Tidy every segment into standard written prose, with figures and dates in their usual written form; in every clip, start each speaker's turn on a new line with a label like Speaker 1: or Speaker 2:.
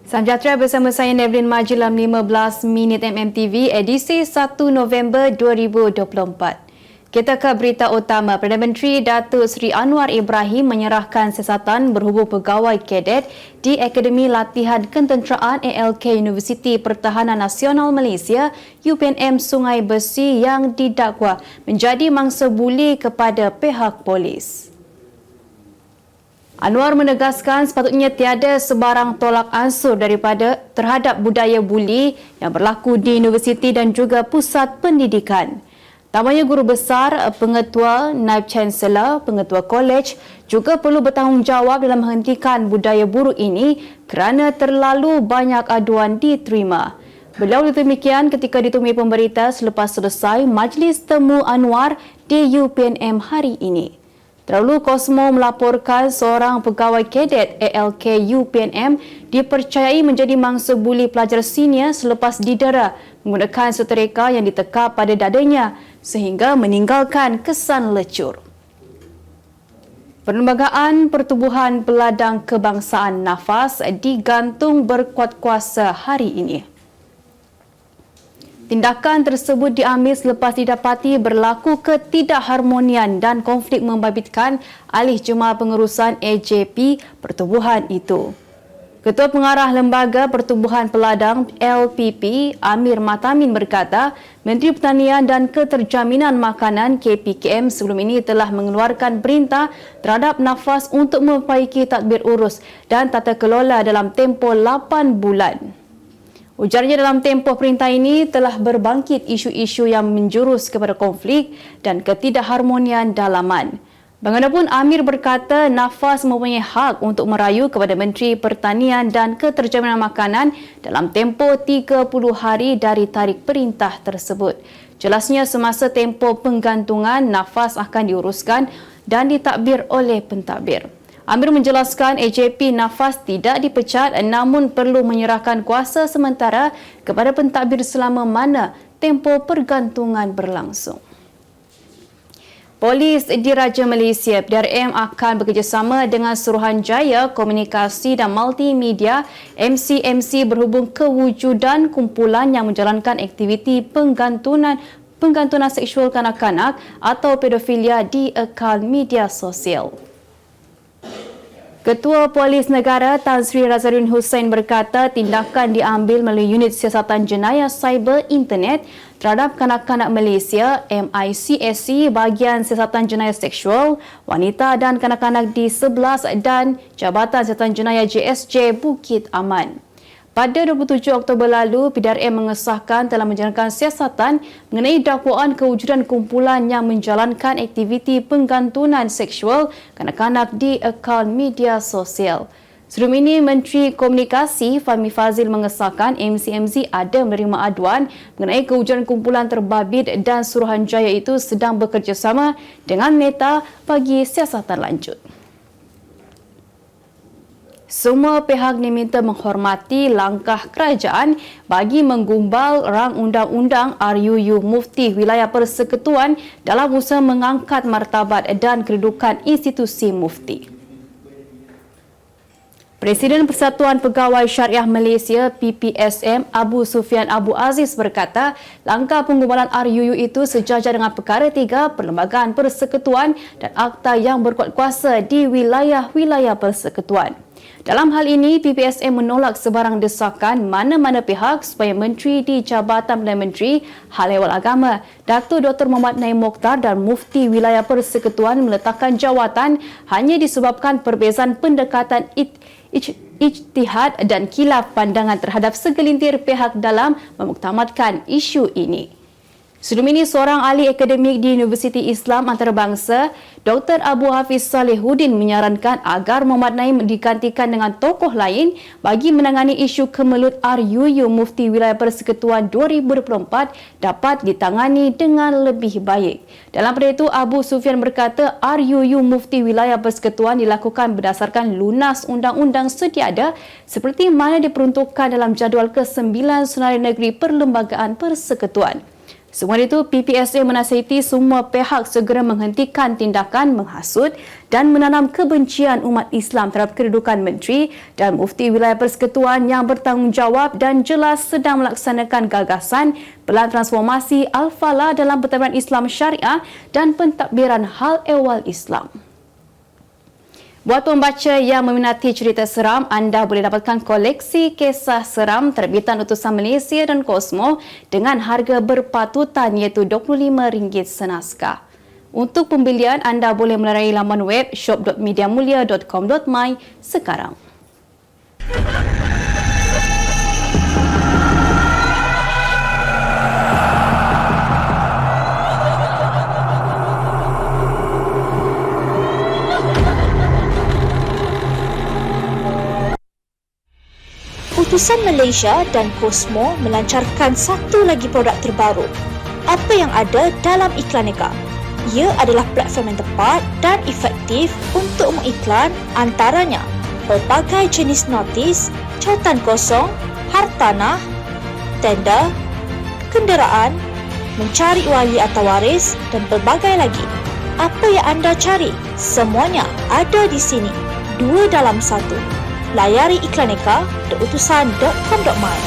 Speaker 1: Salam sejahtera bersama saya Nevlin Maju dalam 15 minit MMTV edisi 1 November 2024. Kita ke berita utama. Perdana Menteri Datuk Seri Anwar Ibrahim menyerahkan siasatan berhubung pegawai kadet di Akademi Latihan Ketenteraan ALK Universiti Pertahanan Nasional Malaysia UPNM Sungai Besi yang didakwa menjadi mangsa buli kepada pihak polis. Anwar menegaskan sepatutnya tiada sebarang tolak ansur terhadap budaya buli yang berlaku di universiti dan juga pusat pendidikan. Tambahnya guru besar, pengetua, naib chancellor, pengetua kolej juga perlu bertanggungjawab dalam menghentikan budaya buruk ini kerana terlalu banyak aduan diterima. Beliau demikian ketika ditemui pemberita selepas selesai majlis temu Anwar di UPNM hari ini. Terdahulu Kosmo melaporkan seorang pegawai kadet ALK UPNM dipercayai menjadi mangsa buli pelajar senior selepas didera menggunakan setrika yang ditekap pada dadanya sehingga meninggalkan kesan lecur. Perlembagaan Pertubuhan Peladang Kebangsaan NAFAS digantung berkuat kuasa hari ini. Tindakan tersebut diambil selepas didapati berlaku ketidakharmonian dan konflik membabitkan alih jemaah pengurusan AJP pertubuhan itu. Ketua Pengarah Lembaga Pertubuhan Peladang LPP Amir Matamin berkata, Menteri Pertanian dan Keterjaminan Makanan KPKM sebelum ini telah mengeluarkan perintah terhadap NAFAS untuk memperbaiki tadbir urus dan tata kelola dalam tempoh 8 bulan. Ujarnya dalam tempoh perintah ini telah berbangkit isu-isu yang menjurus kepada konflik dan ketidakharmonian dalaman. Bagaimanapun Amir berkata NAFAS mempunyai hak untuk merayu kepada Menteri Pertanian dan Keterjaminan Makanan dalam tempoh 30 hari dari tarikh perintah tersebut. Jelasnya semasa tempoh penggantungan NAFAS akan diuruskan dan ditadbir oleh pentadbir. Amir menjelaskan AJP NAFAS tidak dipecat namun perlu menyerahkan kuasa sementara kepada pentadbir selama mana tempoh pergantungan berlangsung. Polis Diraja Malaysia PDRM akan bekerjasama dengan Suruhanjaya Komunikasi dan Multimedia MCMC berhubung kewujudan kumpulan yang menjalankan aktiviti penggantunan seksual kanak-kanak atau pedofilia di akaun media sosial. Ketua Polis Negara Tan Sri Razarudin Hussein berkata tindakan diambil melalui Unit Siasatan Jenayah Cyber Internet terhadap kanak-kanak Malaysia MICSC bahagian Siasatan Jenayah Seksual, Wanita dan Kanak-kanak di 11 dan Jabatan Siasatan Jenayah JSJ Bukit Aman. Pada 27 Oktober lalu, PDRM mengesahkan telah menjalankan siasatan mengenai dakwaan kewujudan kumpulan yang menjalankan aktiviti penggantunan seksual kanak-kanak di akaun media sosial. Sebelum ini, Menteri Komunikasi Fahmi Fazil mengesahkan MCMC ada menerima aduan mengenai kewujudan kumpulan terbabit dan Suruhanjaya itu sedang bekerjasama dengan Meta bagi siasatan lanjut. Semua pihak diminta menghormati langkah kerajaan bagi menggumbal rang undang-undang RUU Mufti Wilayah Persekutuan dalam usaha mengangkat martabat dan kedudukan institusi mufti. Presiden Persatuan Pegawai Syariah Malaysia PPSM Abu Sufyan Abu Aziz berkata langkah penggumbalan RUU itu sejajar dengan perkara 3 Perlembagaan Persekutuan dan akta yang berkuat kuasa di wilayah-wilayah persekutuan. Dalam hal ini, PPSM menolak sebarang desakan mana-mana pihak supaya Menteri di Jabatan Perdana Menteri Hal Ehwal Agama, Datuk Dr. Muhammad Naim Mokhtar dan Mufti Wilayah Persekutuan meletakkan jawatan hanya disebabkan perbezaan pendekatan ijtihad dan khilaf pandangan terhadap segelintir pihak dalam memuktamadkan isu ini. Sebelum ini, seorang ahli akademik di Universiti Islam Antarabangsa, Dr. Abu Hafiz Salihuddin menyarankan agar Muhammad Naim digantikan dengan tokoh lain bagi menangani isu kemelut RUU Mufti Wilayah Persekutuan 2024 dapat ditangani dengan lebih baik. Dalam pada itu, Abu Sufyan berkata RUU Mufti Wilayah Persekutuan dilakukan berdasarkan lunas undang-undang sedia ada seperti mana diperuntukkan dalam jadual ke-9 Senarai Negeri Perlembagaan Persekutuan. Semua itu, PPSA menasihati semua pihak segera menghentikan tindakan menghasut dan menanam kebencian umat Islam terhadap kedudukan menteri dan mufti wilayah persekutuan yang bertanggungjawab dan jelas sedang melaksanakan gagasan pelan transformasi Al-Falah dalam pentadbiran Islam Syariah dan pentadbiran hal ehwal Islam. Buat pembaca yang meminati cerita seram, anda boleh dapatkan koleksi kisah seram terbitan Utusan Malaysia dan Kosmo dengan harga berpatutan iaitu RM25 senaskah. Untuk pembelian, anda boleh melalui laman web shop.mediamulia.com.my sekarang.
Speaker 2: Utusan Malaysia dan Kosmo melancarkan satu lagi produk terbaru. Apa yang ada dalam Iklaneka? Ia adalah platform yang tepat dan efektif untuk mengiklan antaranya pelbagai jenis notis, cautan kosong, hartanah, tender, kenderaan, mencari wali atau waris dan pelbagai lagi. Apa yang anda cari? Semuanya ada di sini. 2 dalam 1. Layari iklaneka.utusan.com.my.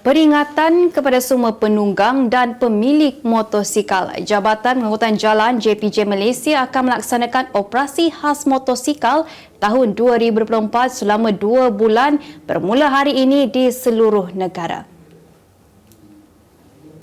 Speaker 1: Peringatan kepada semua penunggang dan pemilik motosikal. Jabatan Pengangkutan Jalan JPJ Malaysia akan melaksanakan operasi khas motosikal tahun 2024 selama 2 bulan bermula hari ini di seluruh negara.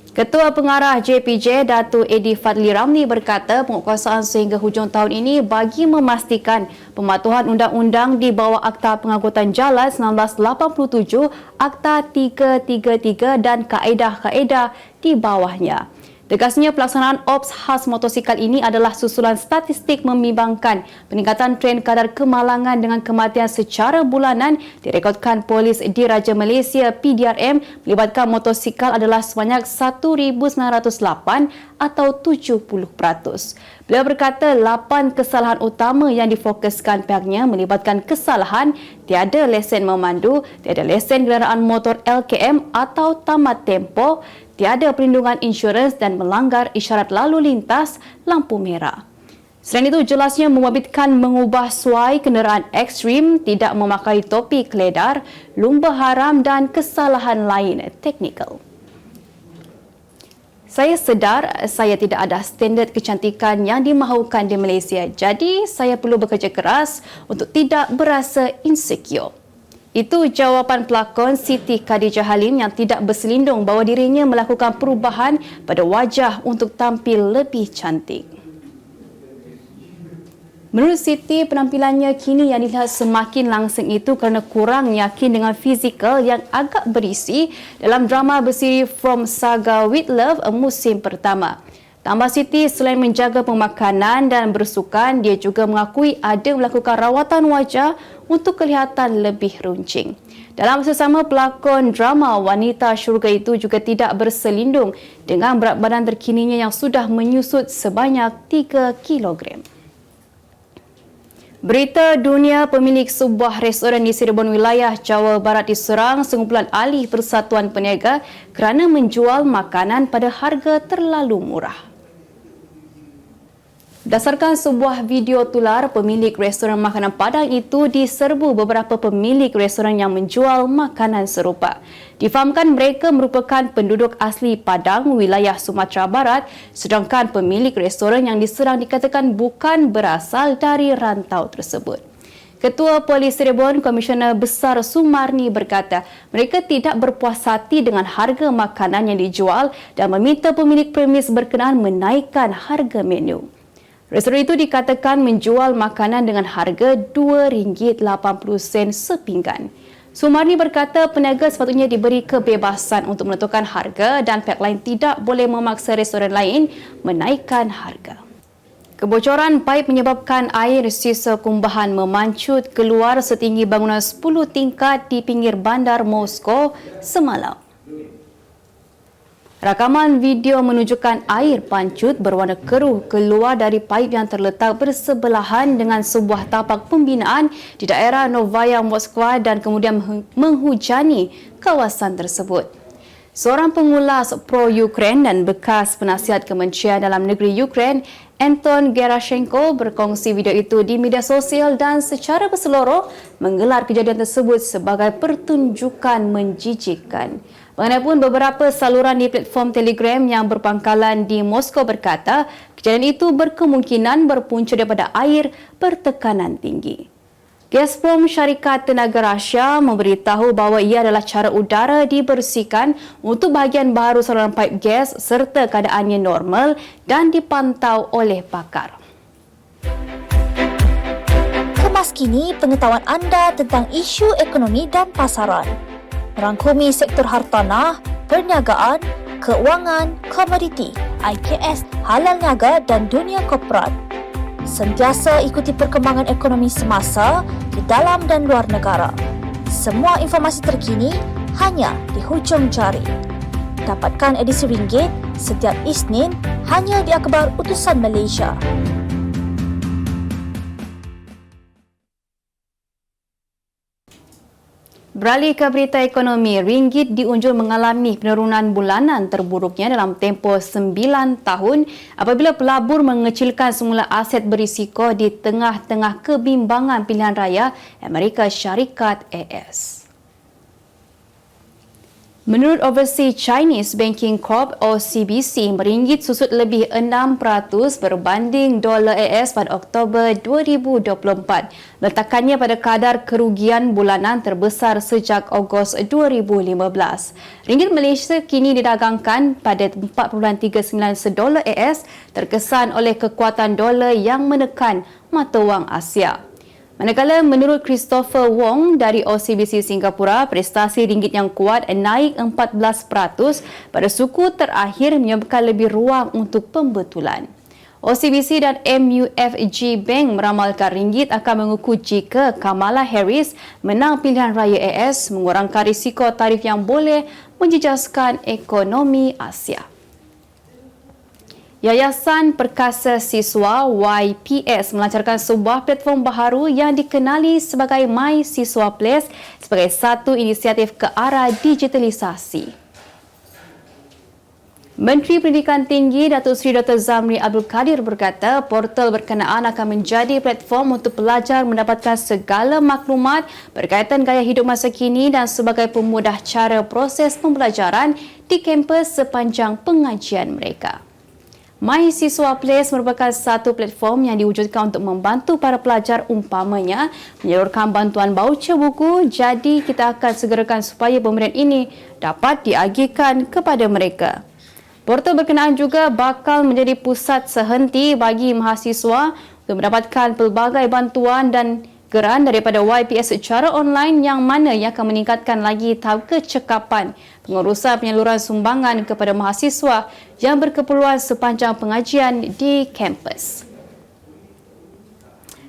Speaker 1: Ketua Pengarah JPJ, Datuk Edi Fadli Ramli berkata penguatkuasaan sehingga hujung tahun ini bagi memastikan pematuhan undang-undang di bawah Akta Pengangkutan Jalan 1987, Akta 333 dan kaedah-kaedah di bawahnya. Tegasnya pelaksanaan ops khas motosikal ini adalah susulan statistik membimbangkan peningkatan tren kadar kemalangan dengan kematian secara bulanan direkodkan Polis Diraja Malaysia PDRM melibatkan motosikal adalah sebanyak 1,908 atau 70%. Beliau berkata 8 kesalahan utama yang difokuskan pihaknya melibatkan kesalahan tiada lesen memandu, tiada lesen kenderaan motor LKM atau tamat tempoh, tiada perlindungan insurans dan melanggar isyarat lalu lintas lampu merah. Selain itu, jelasnya membabitkan mengubah suai kenderaan ekstrim, tidak memakai topi keledar, lumba haram dan kesalahan lain teknikal. Saya sedar saya tidak ada standard kecantikan yang dimahukan di Malaysia, jadi saya perlu bekerja keras untuk tidak berasa insecure. Itu jawapan pelakon Siti Khadijah Halim yang tidak berselindung bahawa dirinya melakukan perubahan pada wajah untuk tampil lebih cantik. Menurut Siti, penampilannya kini yang dilihat semakin langsing itu kerana kurang yakin dengan fizikal yang agak berisi dalam drama bersiri From Saga With Love musim pertama. Tambah Siti, selain menjaga pemakanan dan bersukan, dia juga mengakui ada melakukan rawatan wajah untuk kelihatan lebih runcing. Dalam masa sama, pelakon drama Wanita Syurga itu juga tidak berselindung dengan berat badan terkininya yang sudah menyusut sebanyak 3 kilogram. Berita dunia, pemilik sebuah restoran di Cirebon wilayah Jawa Barat diserang sekumpulan ahli Persatuan Peniaga kerana menjual makanan pada harga terlalu murah. Berdasarkan sebuah video tular, pemilik restoran makanan Padang itu diserbu beberapa pemilik restoran yang menjual makanan serupa. Difahamkan mereka merupakan penduduk asli Padang, wilayah Sumatera Barat, sedangkan pemilik restoran yang diserang dikatakan bukan berasal dari rantau tersebut. Ketua Polis Cirebon, Komisioner Besar Sumarni berkata mereka tidak berpuas hati dengan harga makanan yang dijual dan meminta pemilik premis berkenaan menaikkan harga menu. Restoran itu dikatakan menjual makanan dengan harga RM2.80 sepinggan. Sumarni berkata peniaga sepatutnya diberi kebebasan untuk menentukan harga dan pihak lain tidak boleh memaksa restoran lain menaikkan harga. Kebocoran paip menyebabkan air sisa kumbahan memancut keluar setinggi bangunan 10 tingkat di pinggir bandar Moskow semalam. Rakaman video menunjukkan air pancut berwarna keruh keluar dari paip yang terletak bersebelahan dengan sebuah tapak pembinaan di daerah Novaya Moskva dan kemudian menghujani kawasan tersebut. Seorang pengulas pro-Ukraine dan bekas penasihat Kementerian Dalam Negeri Ukraine, Anton Gerashenko, berkongsi video itu di media sosial dan secara berseluruh menggelar kejadian tersebut sebagai pertunjukan menjijikkan. Bagaimanapun, beberapa saluran di platform Telegram yang berpangkalan di Moskow berkata kejadian itu berkemungkinan berpunca daripada air bertekanan tinggi. Gazprom, syarikat tenaga Rusia, memberitahu bahawa ia adalah cara udara dibersihkan untuk bahagian baharu saluran paip gas serta keadaannya normal dan dipantau oleh pakar.
Speaker 2: Kemas kini pengetahuan anda tentang isu ekonomi dan pasaran. Merangkumi sektor hartanah, perniagaan, keuangan, komoditi, IKS, halal niaga dan dunia korporat. Sentiasa ikuti perkembangan ekonomi semasa di dalam dan luar negara. Semua informasi terkini hanya di hujung jari. Dapatkan edisi ringgit setiap Isnin hanya di Akhbar Utusan Malaysia.
Speaker 1: Beralih ke berita ekonomi, ringgit diunjur mengalami penurunan bulanan terburuknya dalam tempoh 9 tahun apabila pelabur mengecilkan semula aset berisiko di tengah-tengah kebimbangan pilihan raya Amerika Syarikat AS. Menurut Overseas Chinese Banking Corp (OCBC), ringgit susut lebih 6% berbanding dolar AS pada Oktober 2024. Letakkannya pada kadar kerugian bulanan terbesar sejak Ogos 2015. Ringgit Malaysia kini didagangkan pada 4.39 sedolar AS terkesan oleh kekuatan dolar yang menekan mata wang Asia. Manakala menurut Christopher Wong dari OCBC Singapura, prestasi ringgit yang kuat naik 14% pada suku terakhir menyebabkan lebih ruang untuk pembetulan. OCBC dan MUFG Bank meramalkan ringgit akan mengukuh jika Kamala Harris menang pilihan raya AS, mengurangkan risiko tarif yang boleh menjejaskan ekonomi Asia. Yayasan Perkasa Siswa YPS melancarkan sebuah platform baharu yang dikenali sebagai My Siswa Place sebagai satu inisiatif ke arah digitalisasi. Menteri Pendidikan Tinggi Datuk Seri Dr. Zamri Abdul Kadir berkata portal berkenaan akan menjadi platform untuk pelajar mendapatkan segala maklumat berkaitan gaya hidup masa kini dan sebagai pemudah cara proses pembelajaran di kampus sepanjang pengajian mereka. My Siswa Place merupakan satu platform yang diwujudkan untuk membantu para pelajar, umpamanya menyalurkan bantuan baucer buku. Jadi kita akan segerakan supaya pemberian ini dapat diagihkan kepada mereka. Portal berkenaan juga bakal menjadi pusat sehenti bagi mahasiswa untuk mendapatkan pelbagai bantuan dan geran daripada YPS secara online yang mana yang akan meningkatkan lagi tahap kecekapan pengurusan penyaluran sumbangan kepada mahasiswa yang berkeperluan sepanjang pengajian di kampus.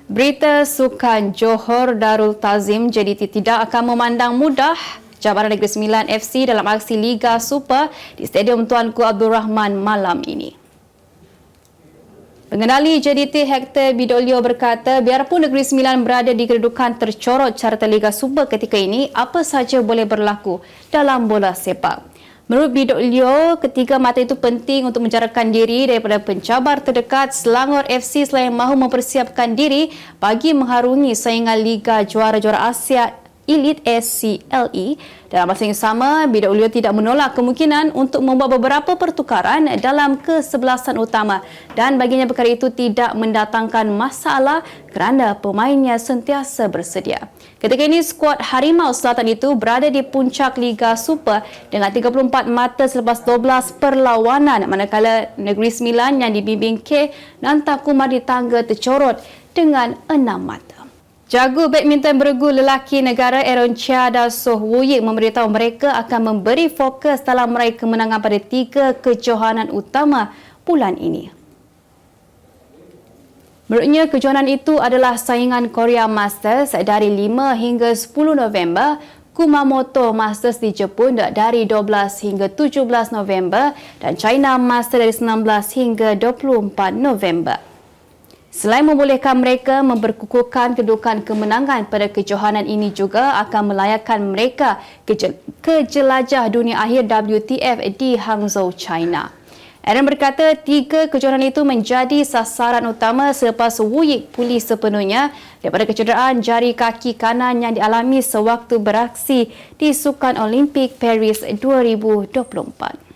Speaker 1: Berita sukan, Johor Darul Ta'zim JDT tidak akan memandang mudah Jabatan Negeri Sembilan FC dalam aksi Liga Super di Stadium Tuanku Abdul Rahman malam ini. Pengendali JDT Hector Bidolio berkata, biarpun Negeri Sembilan berada di kedudukan tercorot carta Liga Super ketika ini, apa sahaja boleh berlaku dalam bola sepak. Menurut Bidolio, ketiga mata itu penting untuk menjarakan diri daripada pencabar terdekat Selangor FC selain mahu mempersiapkan diri bagi mengharungi saingan Liga Juara-Juara Asia Elite SCLE. Dalam masa yang sama, Bidolio tidak menolak kemungkinan untuk membuat beberapa pertukaran dalam kesebelasan utama dan baginya perkara itu tidak mendatangkan masalah kerana pemainnya sentiasa bersedia. Ketika ini, skuad Harimau Selatan itu berada di puncak Liga Super dengan 34 mata selepas 12 perlawanan, manakala Negeri Sembilan yang dibimbing K Nanta Kumar di tangga tercorot dengan 6 mata. Jago badminton bergu lelaki negara Aaron Chia dan Soh Woo Yik memberitahu mereka akan memberi fokus dalam meraih kemenangan pada 3 kejohanan utama bulan ini. Menurutnya, kejohanan itu adalah saingan Korea Masters dari 5 hingga 10 November, Kumamoto Masters di Jepun dari 12 hingga 17 November dan China Masters dari 19 hingga 24 November. Selain membolehkan mereka memperkukuhkan kedudukan kemenangan pada kejohanan ini juga akan melayakkan mereka ke jelajah dunia akhir WTF di Hangzhou, China. Aaron berkata 3 kejohanan itu menjadi sasaran utama selepas Wu Yik pulih sepenuhnya daripada kecederaan jari kaki kanan yang dialami sewaktu beraksi di Sukan Olimpik Paris 2024.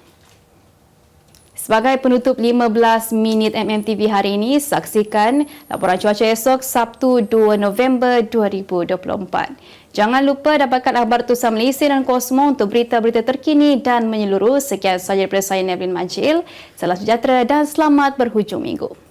Speaker 1: Sebagai penutup 15 minit MMTV hari ini, saksikan laporan cuaca esok Sabtu 2 November 2024. Jangan lupa dapatkan akhbar Tusan Malaysia dan Kosmo untuk berita-berita terkini dan menyeluruh. Sekian sahaja daripada saya, Nevin Majil. Salam sejahtera dan selamat berhujung minggu.